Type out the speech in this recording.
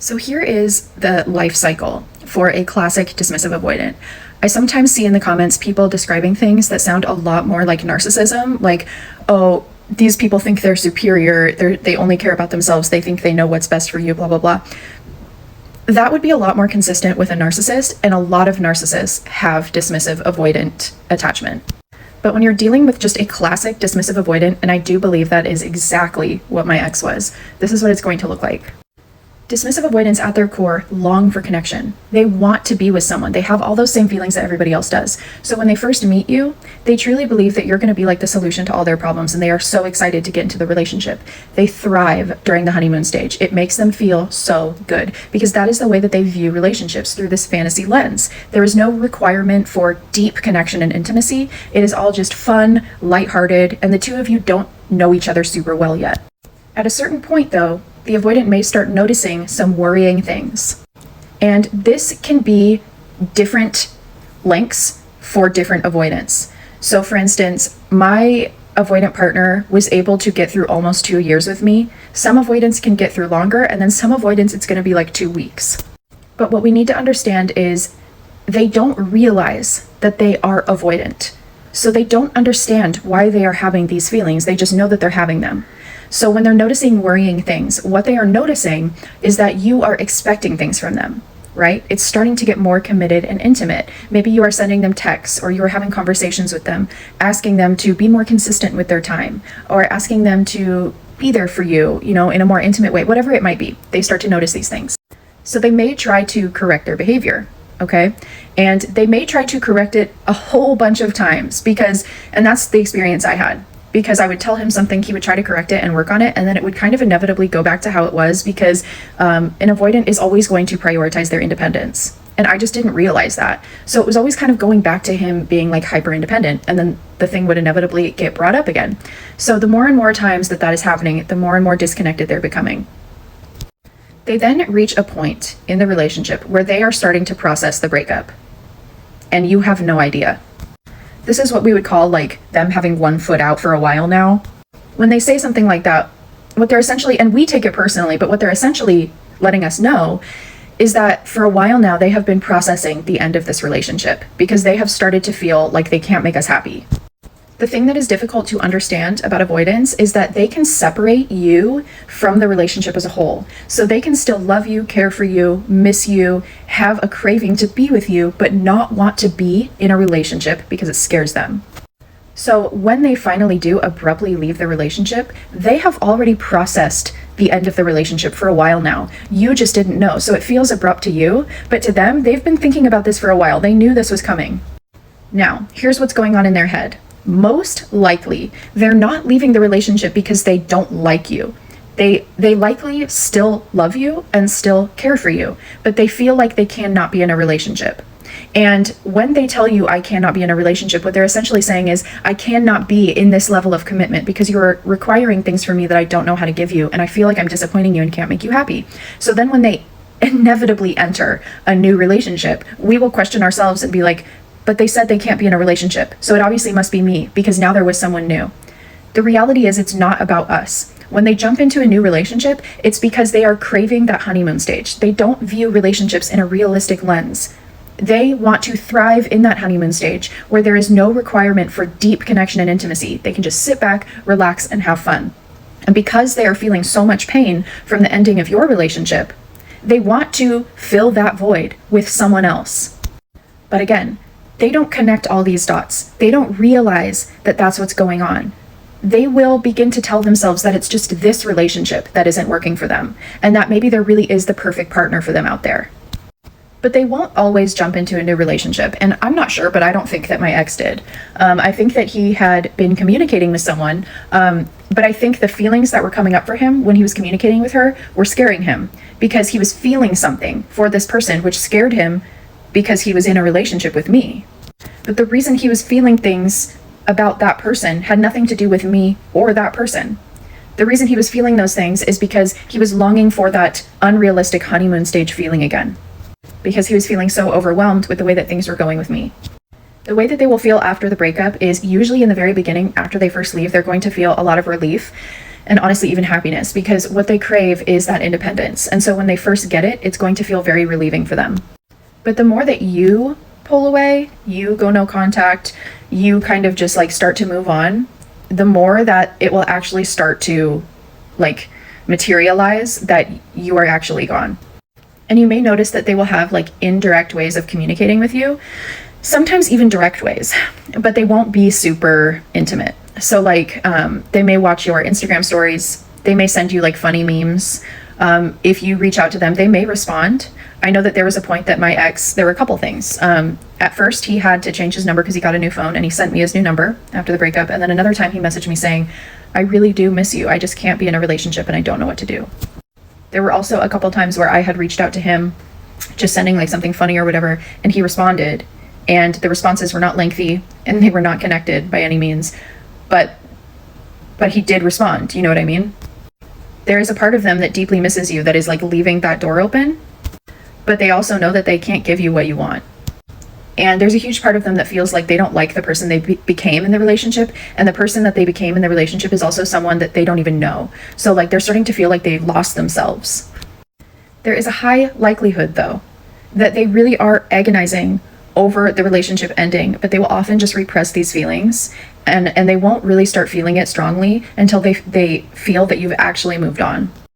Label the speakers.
Speaker 1: So here is the life cycle for a classic dismissive avoidant. I sometimes see in the comments people describing things that sound a lot more like narcissism, like, oh, these people think they're superior, they only care about themselves, they think they know what's best for you, blah, blah, blah. That would be a lot more consistent with a narcissist, and a lot of narcissists have dismissive avoidant attachment. But when you're dealing with just a classic dismissive avoidant, and I do believe that is exactly what my ex was, this is what it's going to look like. Dismissive avoidants at their core long for connection. They want to be with someone. They have all those same feelings that everybody else does. So when they first meet you, they truly believe that you're going to be like the solution to all their problems, and they are so excited to get into the relationship. They thrive during the honeymoon stage. It makes them feel so good because that is the way that they view relationships, through this fantasy lens. There is no requirement for deep connection and intimacy. It is all just fun, lighthearted, and the two of you don't know each other super well yet. At a certain point, though, the avoidant may start noticing some worrying things. And this can be different lengths for different avoidants. So for instance, my avoidant partner was able to get through almost 2 years with me. Some avoidants can get through longer, and then some avoidants it's going to be like 2 weeks. But what we need to understand is they don't realize that they are avoidant. So they don't understand why they are having these feelings. They just know that they're having them. So when they're noticing worrying things, what they are noticing is that you are expecting things from them, right? It's starting to get more committed and intimate. Maybe you are sending them texts, or you are having conversations with them, asking them to be more consistent with their time, or asking them to be there for you, in a more intimate way, whatever it might be. They start to notice these things. So they may try to correct their behavior, okay? And they may try to correct it a whole bunch of times and that's the experience I had. Because I would tell him something, he would try to correct it and work on it, and then it would kind of inevitably go back to how it was, because an avoidant is always going to prioritize their independence. And I just didn't realize that. So it was always kind of going back to him being like hyper independent, and then the thing would inevitably get brought up again. So the more and more times that is happening, the more and more disconnected they're becoming. They then reach a point in the relationship where they are starting to process the breakup, and you have no idea. This is what we would call like them having one foot out for a while now. When they say something like that, what they're essentially, and we take it personally, but what they're essentially letting us know is that for a while now, they have been processing the end of this relationship because they have started to feel like they can't make us happy. The thing that is difficult to understand about avoidance is that they can separate you from the relationship as a whole. So they can still love you, care for you, miss you, have a craving to be with you, but not want to be in a relationship because it scares them. So when they finally do abruptly leave the relationship, they have already processed the end of the relationship for a while now. You just didn't know. So it feels abrupt to you, but to them, they've been thinking about this for a while. They knew this was coming. Now, here's what's going on in their head. Most likely, they're not leaving the relationship because they don't like you. They likely still love you and still care for you, but they feel like they cannot be in a relationship. And when they tell you, I cannot be in a relationship, what they're essentially saying is, I cannot be in this level of commitment because you're requiring things from me that I don't know how to give you, and I feel like I'm disappointing you and can't make you happy. So then when they inevitably enter a new relationship, we will question ourselves and be like, but they said they can't be in a relationship, so it obviously must be me because now they're with someone new. The reality is it's not about us. When they jump into a new relationship, it's because they are craving that honeymoon stage. They don't view relationships in a realistic lens. They want to thrive in that honeymoon stage where there is no requirement for deep connection and intimacy. They can just sit back, relax, and have fun. And because they are feeling so much pain from the ending of your relationship, they want to fill that void with someone else. But again, they don't connect all these dots. They don't realize that that's what's going on. They will begin to tell themselves that it's just this relationship that isn't working for them, and that maybe there really is the perfect partner for them out there. But they won't always jump into a new relationship, and I'm not sure, but I don't think that my ex did. I think that he had been communicating with someone, but I think the feelings that were coming up for him when he was communicating with her were scaring him because he was feeling something for this person, which scared him because he was in a relationship with me. But the reason he was feeling things about that person had nothing to do with me or that person. The reason he was feeling those things is because he was longing for that unrealistic honeymoon stage feeling again, because he was feeling so overwhelmed with the way that things were going with me. The way that they will feel after the breakup is usually in the very beginning, after they first leave, they're going to feel a lot of relief. and honestly even happiness, because what they crave is that independence. And so when they first get it, it's going to feel very relieving for them. But the more that you pull away, you go no contact, you kind of just like start to move on, the more that it will actually start to like materialize that you are actually gone. And you may notice that they will have like indirect ways of communicating with you, sometimes even direct ways, but they won't be super intimate. So like they may watch your Instagram stories, they may send you like funny memes. If you reach out to them, they may respond. I know that there was a point that my ex, there were a couple things. At first, he had to change his number because he got a new phone, and he sent me his new number after the breakup. And then another time he messaged me saying, I really do miss you. I just can't be in a relationship and I don't know what to do. There were also a couple times where I had reached out to him, just sending like something funny or whatever, and he responded. And the responses were not lengthy and they were not connected by any means, but he did respond. You know what I mean? There is a part of them that deeply misses you, that is like leaving that door open, but they also know that they can't give you what you want. And there's a huge part of them that feels like they don't like the person they became in the relationship, and the person that they became in the relationship is also someone that they don't even know. So like they're starting to feel like they've lost themselves. There is a high likelihood though that they really are agonizing over the relationship ending, but they will often just repress these feelings, and they won't really start feeling it strongly until they feel that you've actually moved on.